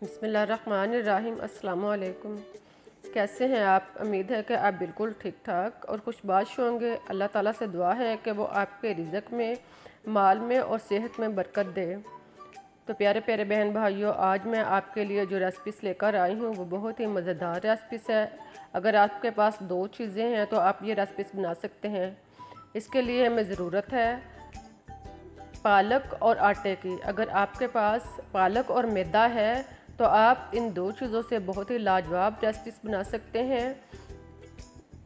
बिस्मिल्लाहिर्रहमानिर्रहीम। अस्सलाम वालेकुम। कैसे हैं आप? उम्मीद है कि आप बिल्कुल ठीक ठाक और खुशबाश होंगे। अल्लाह ताला से दुआ है कि वो आपके रिज़्क़ में, माल में और सेहत में बरकत दे। तो प्यारे प्यारे बहन भाइयों, आज मैं आपके लिए जो रेसिपीस लेकर आई हूँ वो बहुत ही मज़ेदार रेसिपीस है। अगर आपके पास दो चीज़ें हैं तो आप ये रेसिपीस बना सकते हैं। इसके लिए हमें ज़रूरत है पालक और आटे की। अगर आपके पास पालक और मैदा है तो आप इन दो चीज़ों से बहुत ही लाजवाब रेसिपीस बना सकते हैं।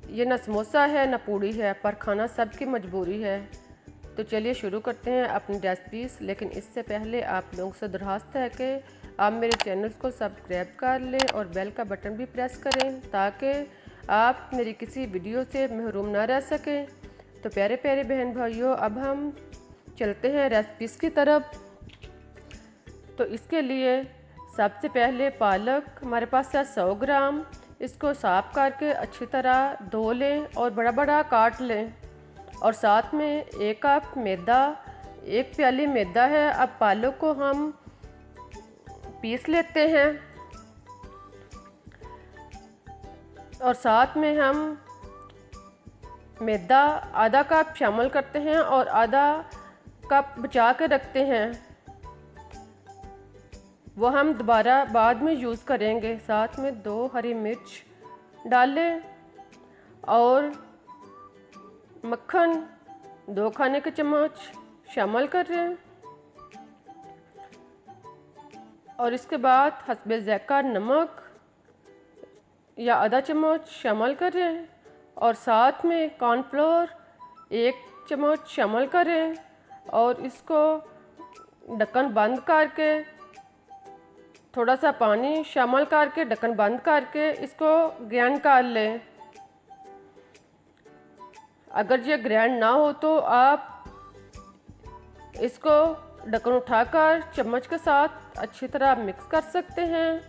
ये ना समोसा है ना पूड़ी है, पर खाना सबकी मजबूरी है। तो चलिए शुरू करते हैं अपनी रेसिपीस। लेकिन इससे पहले आप लोगों से दरख्वास्त है कि आप मेरे चैनल को सब्सक्राइब कर लें और बेल का बटन भी प्रेस करें ताकि आप मेरी किसी वीडियो से महरूम ना रह सकें। तो प्यारे प्यारे बहन भाइयों, अब हम चलते हैं रेसिपीस की तरफ। तो इसके लिए सबसे पहले पालक हमारे पास है 100 ग्राम। इसको साफ़ करके अच्छी तरह धो लें और बड़ा बड़ा काट लें। और साथ में 1 कप मैदा, 1 प्याली मैदा है। अब पालक को हम पीस लेते हैं और साथ में हम मैदा आधा कप शामिल करते हैं और आधा कप बचा के रखते हैं, वो हम दोबारा बाद में यूज़ करेंगे। साथ में 2 हरी मिर्च डालें और मक्खन 2 खाने के चम्मच शामिल करें और इसके बाद हस्बे ज़ायक़ा नमक या आधा चम्मच शामिल करें और साथ में कॉर्नफ्लोर 1 चम्मच शामिल करें और इसको ढक्कन बंद करके थोड़ा सा पानी शामिल करके ढक्कन बंद करके इसको ग्राइंड कर लें। अगर ये ग्राइंड ना हो तो आप इसको ढक्कन उठाकर चम्मच के साथ अच्छी तरह मिक्स कर सकते हैं।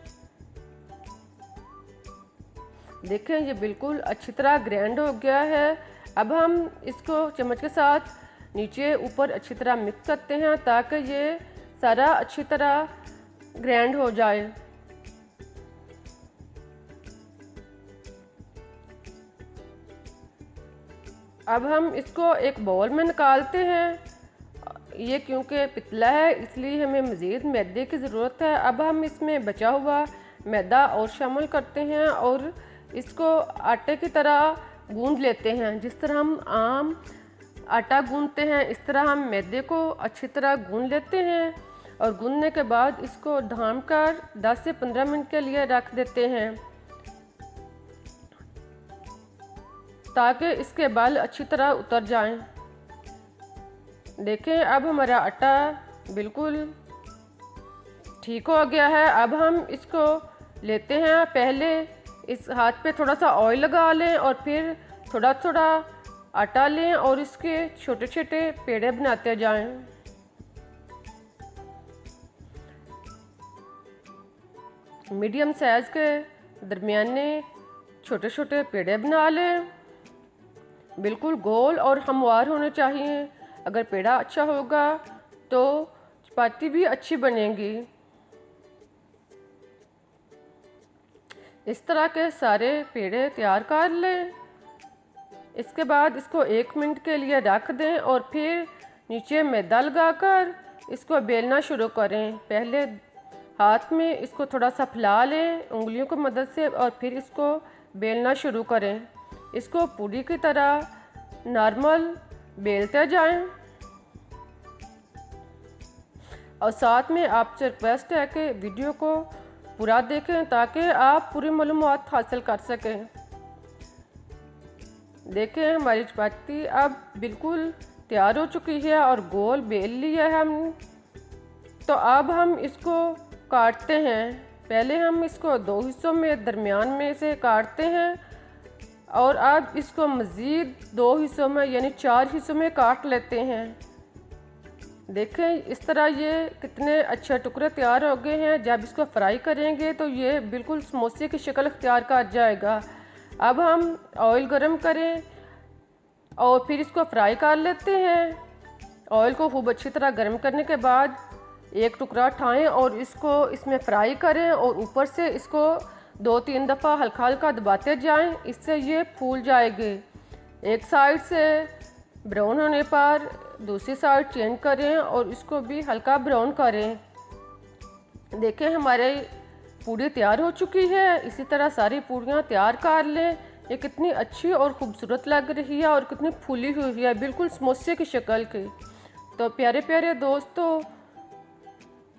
देखें, ये बिल्कुल अच्छी तरह ग्राइंड हो गया है। अब हम इसको चम्मच के साथ नीचे ऊपर अच्छी तरह मिक्स करते हैं ताकि ये सारा अच्छी तरह ग्राइंड हो जाए। अब हम इसको एक बाउल में निकालते हैं। ये क्योंकि पितला है इसलिए हमें मज़ीद मैदे की ज़रूरत है। अब हम इसमें बचा हुआ मैदा और शामिल करते हैं और इसको आटे की तरह गूंद लेते हैं। जिस तरह हम आम आटा गूंदते हैं इस तरह हम मैदे को अच्छी तरह गूंद लेते हैं और गूंदने के बाद इसको ढाँप कर 10 से 15 मिनट के लिए रख देते हैं ताकि इसके बाल अच्छी तरह उतर जाएं। देखें, अब हमारा आटा बिल्कुल ठीक हो गया है। अब हम इसको लेते हैं। पहले इस हाथ पे थोड़ा सा ऑयल लगा लें और फिर थोड़ा थोड़ा आटा लें और इसके छोटे छोटे पेड़े बनाते जाएं। मीडियम साइज़ के दरमियाने छोटे छोटे पेड़े बना लें। बिल्कुल गोल और हमवार होने चाहिए। अगर पेड़ा अच्छा होगा तो चपाती भी अच्छी बनेगी। इस तरह के सारे पेड़े तैयार कर लें। इसके बाद इसको 1 मिनट के लिए रख दें और फिर नीचे मैदा लगाकर इसको बेलना शुरू करें। पहले हाथ में इसको थोड़ा सा फैला लें उंगलियों की मदद से और फिर इसको बेलना शुरू करें। इसको पूरी की तरह नॉर्मल बेलते जाएं और साथ में आपसे रिक्वेस्ट है कि वीडियो को पूरा देखें ताकि आप पूरी मालूमात हासिल कर सकें। देखें, हमारी चपाती अब बिल्कुल तैयार हो चुकी है और गोल बेल लिया है हमने। तो अब हम इसको काटते हैं। पहले हम इसको 2 हिस्सों में दरमियान में से काटते हैं और अब इसको मज़ीद 2 हिस्सों में यानी 4 हिस्सों में काट लेते हैं। देखें, इस तरह ये कितने अच्छे टुकड़े तैयार हो गए हैं। जब इसको फ्राई करेंगे तो ये बिल्कुल समोसे की शक्ल इख्तियार कर जाएगा। अब हम ऑयल गरम करें और फिर इसको फ्राई कर लेते हैं। ऑयल को खूब अच्छी तरह गर्म करने के बाद एक टुकड़ा उठाएं और इसको इसमें फ्राई करें और ऊपर से इसको 2-3 दफ़ा हल्का हल्का दबाते जाएं, इससे ये फूल जाएंगे। एक साइड से ब्राउन होने पर दूसरी साइड चेंज करें और इसको भी हल्का ब्राउन करें। देखें हमारे पूड़ी तैयार हो चुकी है। इसी तरह सारी पूड़ियाँ तैयार कर लें। ये कितनी अच्छी और ख़ूबसूरत लग रही है और कितनी फूली हुई है, बिल्कुल समोसे की शक्ल की। तो प्यारे प्यारे दोस्तों,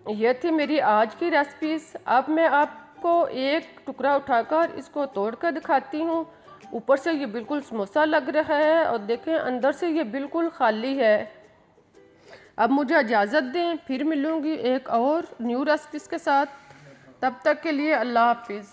ये थी मेरी आज की रेसिपीज़। अब मैं आपको एक टुकड़ा उठाकर इसको तोड़ कर दिखाती हूँ। ऊपर से ये बिल्कुल समोसा लग रहा है और देखें अंदर से ये बिल्कुल खाली है। अब मुझे इजाज़त दें, फिर मिलूँगी एक और न्यू रेसिपीज़ के साथ। तब तक के लिए अल्लाह हाफिज़।